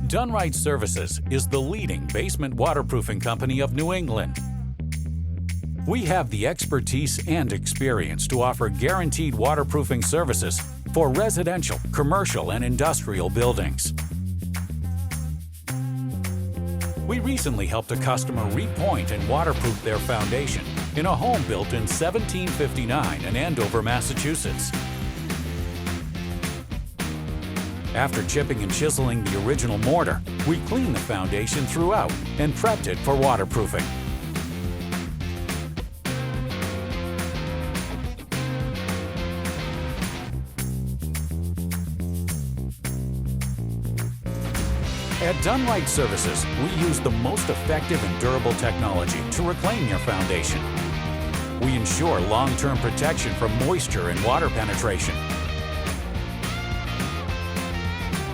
Done Right Services is the leading basement waterproofing company of New England. We have the expertise and experience to offer guaranteed waterproofing services for residential, commercial, and industrial buildings. We recently helped a customer repoint and waterproof their foundation in a home built in 1759 in Andover, Massachusetts. After chipping and chiseling the original mortar, we cleaned the foundation throughout and prepped it for waterproofing. At Done Right Services, we use the most effective and durable technology to reclaim your foundation. We ensure long-term protection from moisture and water penetration.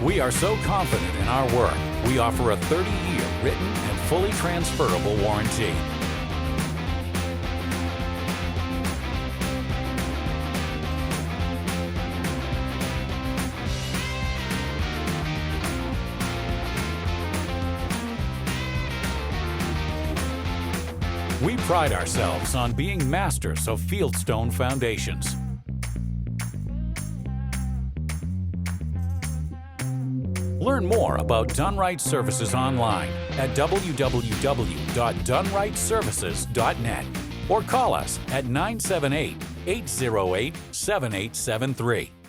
We are so confident in our work, we offer a 30-year written and fully transferable warranty. We pride ourselves on being masters of Fieldstone foundations. Learn more about Done Right Services online at www.donerightservices.net or call us at 978-808-7873.